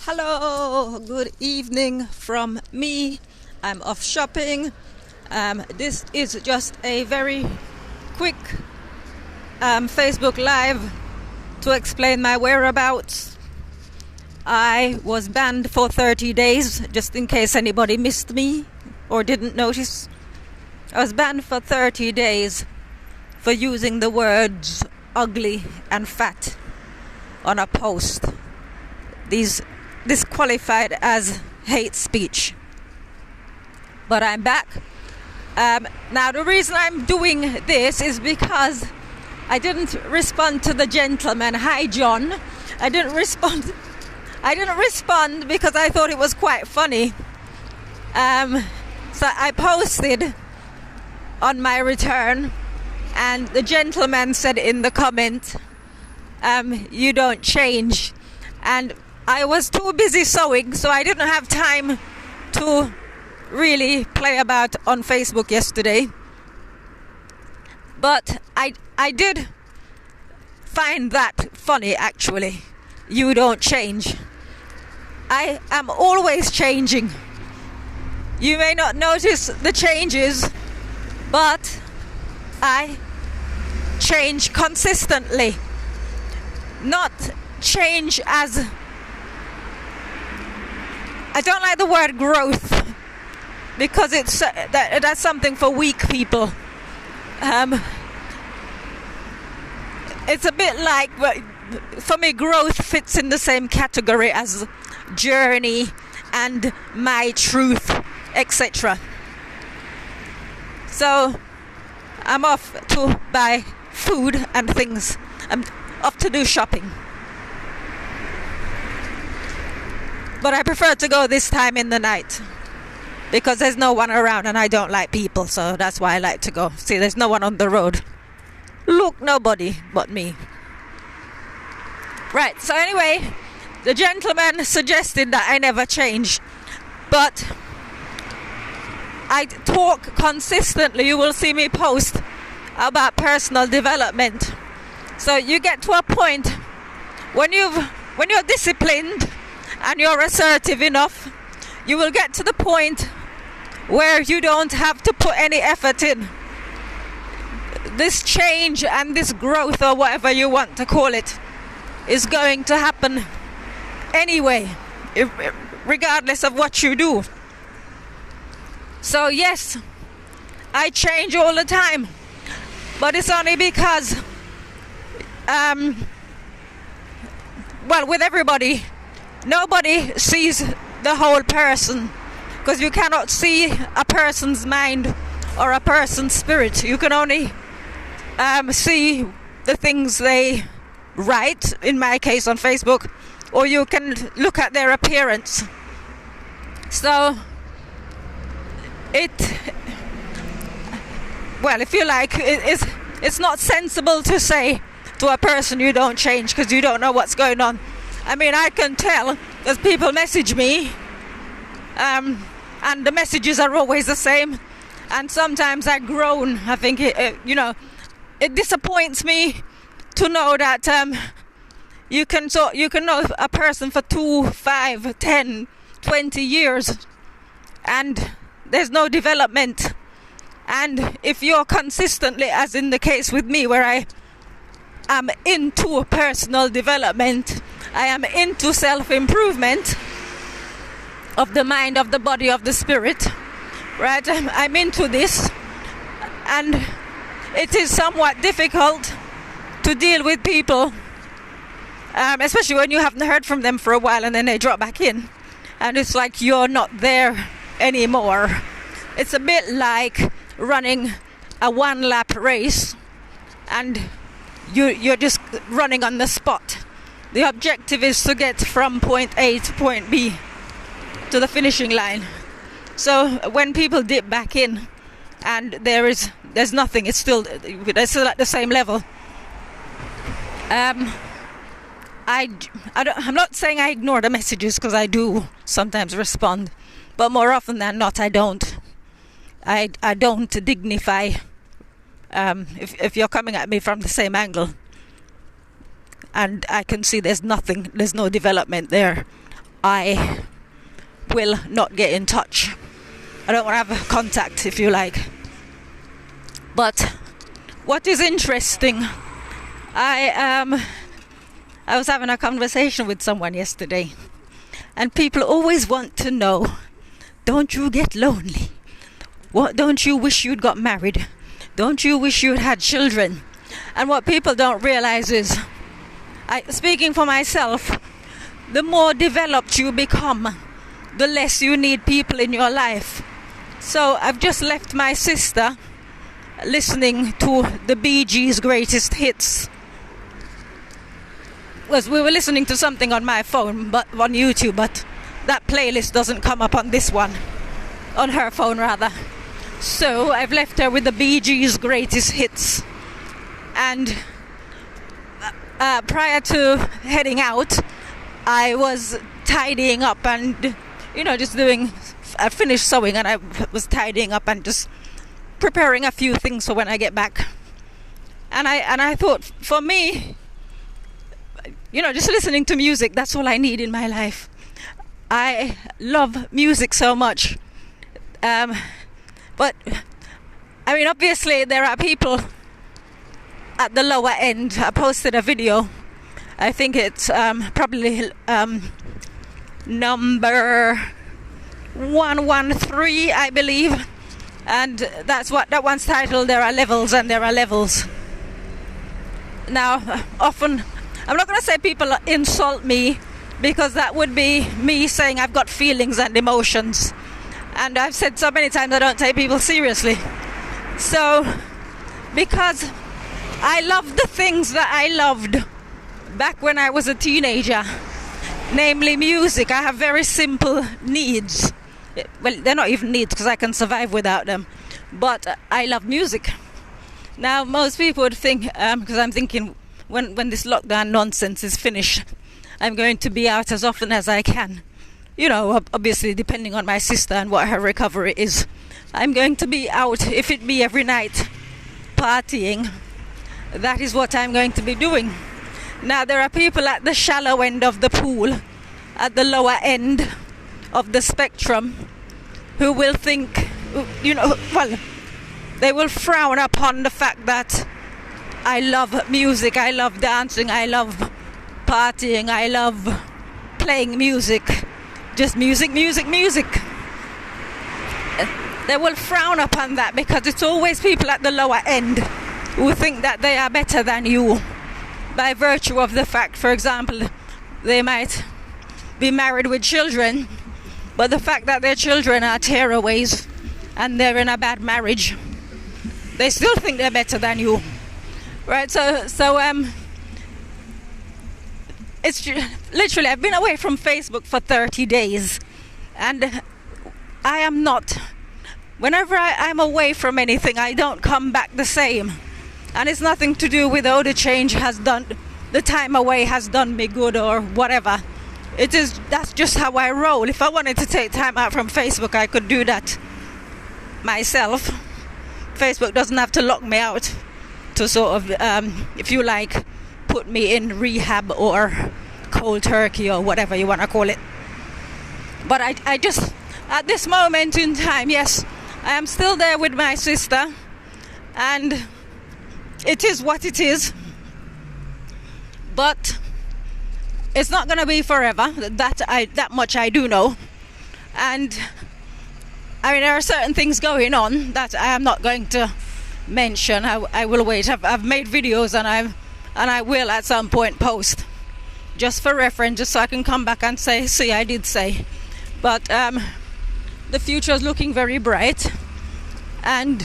Hello, good evening from me. I'm off shopping. This is just a very quick Facebook Live to explain my whereabouts. I was banned for 30 days, just in case anybody missed me or didn't notice. I was banned for 30 days for using the words ugly and fat on a post. These disqualified as hate speech. But I'm back. Now the reason I'm doing this is because I didn't respond to the gentleman. Hi, John. I didn't respond because I thought it was quite funny. So I posted on my return, and the gentleman said in the comment, you don't change. And I was too busy sewing, so I didn't have time to really play about on Facebook yesterday. But I did find that funny, actually. You don't change. I am always changing. You may not notice the changes, but I change consistently. Not change as... I don't like the word growth because that's something for weak people. It's a bit like, for me, growth fits in the same category as journey and my truth, etc. So I'm off to buy food and things. I'm off to do shopping. But I prefer to go this time in the night because there's no one around and I don't like people, so that's why I like to go. See, there's no one on the road. Look, nobody but me. Right, so anyway, the gentleman suggested that I never change, but I talk consistently. You will see me post about personal development. So you get to a point when you're disciplined and you're assertive enough, you will get to the point where you don't have to put any effort in. This change and this growth, or whatever you want to call it, is going to happen anyway, regardless of what you do. So yes, I change all the time, but it's only because, with everybody, nobody sees the whole person, because you cannot see a person's mind or a person's spirit. You can only see the things they write, in my case on Facebook, or you can look at their appearance. So if you like, it's not sensible to say to a person you don't change because you don't know what's going on. I mean, I can tell because people message me, and the messages are always the same, and sometimes I groan. I think it disappoints me to know that you can know a person for 2, 5, 10, 20 years and there's no development. And if you're consistently, as in the case with me, where I am into personal development, I am into self-improvement of the mind, of the body, of the spirit, right? I'm into this, and it is somewhat difficult to deal with people, especially when you haven't heard from them for a while and then they drop back in and it's like you're not there anymore. It's a bit like running a one-lap race and you're just running on the spot. The objective is to get from point A to point B to the finishing line. So when people dip back in and there's nothing, they're still at the same level. I'm not saying I ignore the messages, because I do sometimes respond, but more often than not I don't. I don't dignify if you're coming at me from the same angle and I can see there's no development there. I will not get in touch. I don't want to have contact, if you like. But what is interesting, I was having a conversation with someone yesterday, and people always want to know, don't you get lonely? What, don't you wish you'd got married? Don't you wish you'd had children? And what people don't realize is, speaking for myself, the more developed you become, the less you need people in your life. So I've just left my sister listening to the Bee Gees' greatest hits. We were listening to something on my phone, but on YouTube, but that playlist doesn't come up on this one, on her phone rather. So I've left her with the Bee Gees' greatest hits. And prior to heading out, I was tidying up and, just I finished sewing and I was tidying up and just preparing a few things for when I get back. And I thought, for me, just listening to music, that's all I need in my life. I love music so much. But, obviously there are people at the lower end. I posted a video. I think it's probably number 113, I believe. And that one's titled, There Are Levels and There Are Levels. Now, often, I'm not going to say people insult me, because that would be me saying I've got feelings and emotions. And I've said so many times I don't take people seriously. So, because I love the things that I loved back when I was a teenager, namely music. I have very simple needs. Well, they're not even needs because I can survive without them. But I love music. Now, most people would think, because I'm thinking when this lockdown nonsense is finished, I'm going to be out as often as I can. Obviously depending on my sister and what her recovery is. I'm going to be out, if it be every night, partying. That is what I'm going to be doing. Now, there are people at the shallow end of the pool, at the lower end of the spectrum, who will think, they will frown upon the fact that I love music, I love dancing, I love partying, I love playing music. Just music. They will frown upon that because it's always people at the lower end who think that they are better than you by virtue of the fact, for example, they might be married with children, but the fact that their children are tearaways and they're in a bad marriage, they still think they're better than you, right? So it's literally, I've been away from Facebook for 30 days, and I am not. Whenever I'm away from anything, I don't come back the same. And it's nothing to do with, the change has done, the time away has done me good or whatever. That's just how I roll. If I wanted to take time out from Facebook, I could do that myself. Facebook doesn't have to lock me out to sort of, if you like, put me in rehab or cold turkey or whatever you want to call it. But I just, at this moment in time, yes, I am still there with my sister, and it is what it is. But it's not going to be forever. That much I do know. And there are certain things going on that I am not going to mention. I will wait. I've made videos and I will at some point post, just for reference, just so I can come back and say, see, I did say. But the future is looking very bright. And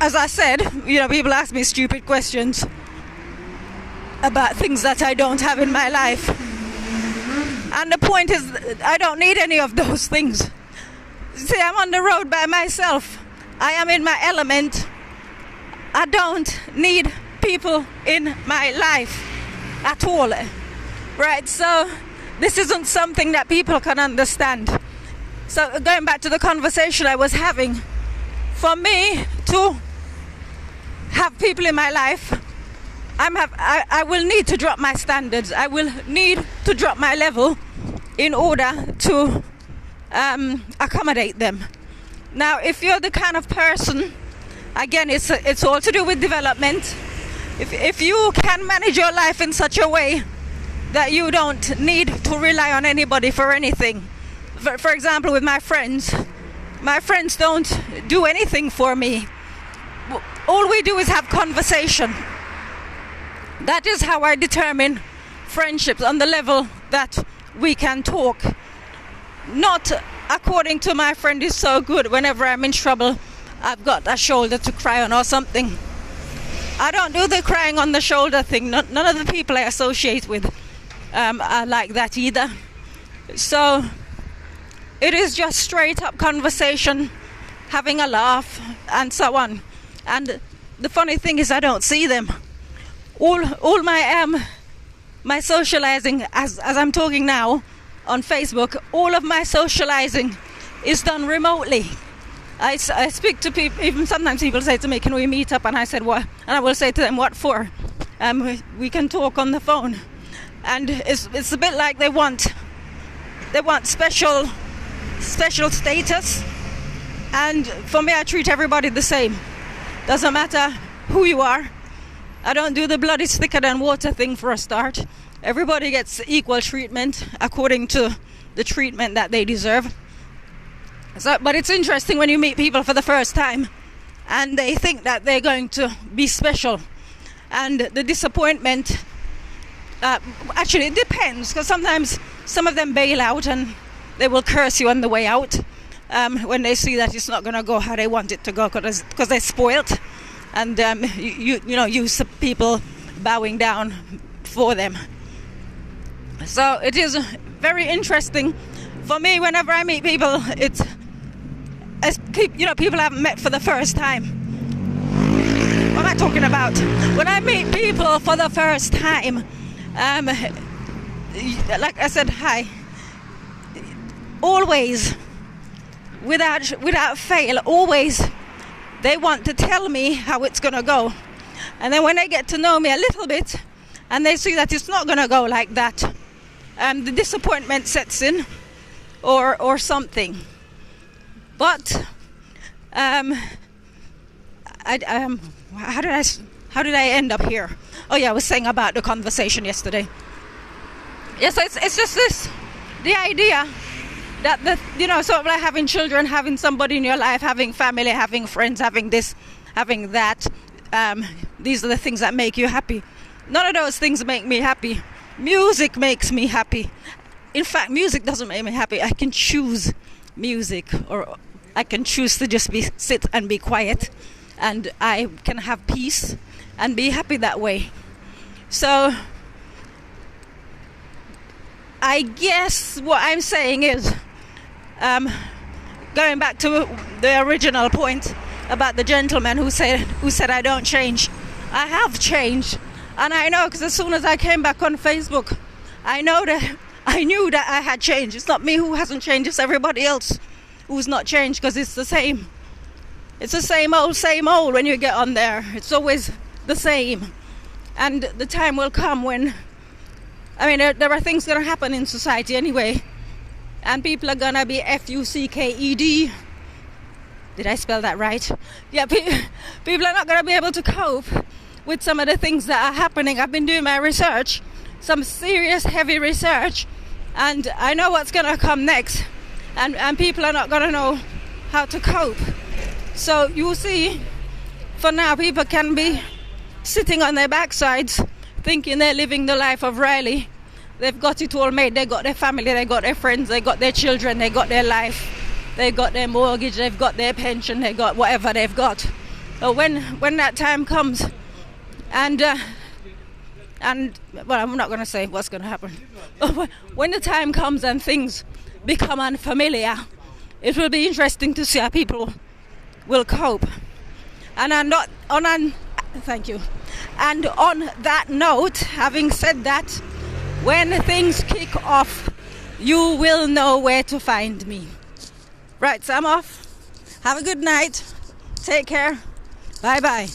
as I said, people ask me stupid questions about things that I don't have in my life. And the point is, I don't need any of those things. See, I'm on the road by myself. I am in my element. I don't need people in my life at all. Right? So this isn't something that people can understand. So going back to the conversation I was having, for me to have people in my life I will need to drop my standards. I will need to drop my level in order to accommodate them. Now, if you're the kind of person, again, it's all to do with development. If you can manage your life in such a way that you don't need to rely on anybody for anything. For example, with my friends don't do anything for me. All we do is have conversation. That is how I determine friendships, on the level that we can talk. Not according to my friend is so good, whenever I'm in trouble, I've got a shoulder to cry on or something. I don't do the crying on the shoulder thing. None of the people I associate with are like that either. So it is just straight up conversation, having a laugh and so on. And the funny thing is, I don't see them. All my socializing, as I'm talking now on Facebook, all of my socializing is done remotely. I speak to people. Even sometimes people say to me, "Can we meet up?" And I said, "What?" And I will say to them, "What for?" We can talk on the phone. And it's a bit like they want special status. And for me, I treat everybody the same. Doesn't matter who you are. I don't do the blood is thicker than water thing for a start. Everybody gets equal treatment according to the treatment that they deserve. So, but it's interesting when you meet people for the first time and they think that they're going to be special. And the disappointment, actually it depends, because sometimes some of them bail out and they will curse you on the way out when they see that it's not going to go how they want it to go, because they're spoilt. And you know, use people bowing down for them. So it is very interesting for me whenever I meet people. It's people I haven't met for the first time. What am I talking about? When I meet people for the first time, like I said, hi. Always, without fail, always. They want to tell me how it's going to go. And then when they get to know me a little bit and they see that it's not going to go like that, the disappointment sets in or something. But how did I end up here? Oh yeah, I was saying about the conversation yesterday. Yes, it's just this, the idea that sort of like having children, having somebody in your life, having family, having friends, having this, having that. These are the things that make you happy. None of those things make me happy. Music makes me happy. In fact, music doesn't make me happy. I can choose music, or I can choose to just sit and be quiet, and I can have peace and be happy that way. So I guess what I'm saying is, going back to the original point about the gentleman who said I don't change. I have changed, and I know, because as soon as I came back on Facebook, I knew that I had changed. It's not me who hasn't changed, it's everybody else who's not changed, because it's the same. It's the same old when you get on there. It's always the same. And the time will come when, there are things going to happen in society anyway, and people are going to be F-U-C-K-E-D. Did I spell that right? Yeah, people are not going to be able to cope with some of the things that are happening. I've been doing my research, some serious, heavy research, and I know what's going to come next. And people are not going to know how to cope. So you see, for now, people can be sitting on their backsides, thinking they're living the life of Riley. They've got it all made. They got their family, they got their friends, they got their children, they got their life, they got their mortgage, they've got their pension, they got whatever they've got. So when that time comes, and well, I'm not going to say what's going to happen. When the time comes and things become unfamiliar, it will be interesting to see how people will cope. Thank you. And on that note, having said that, when things kick off, you will know where to find me. Right, so I'm off. Have a good night. Take care. Bye-bye.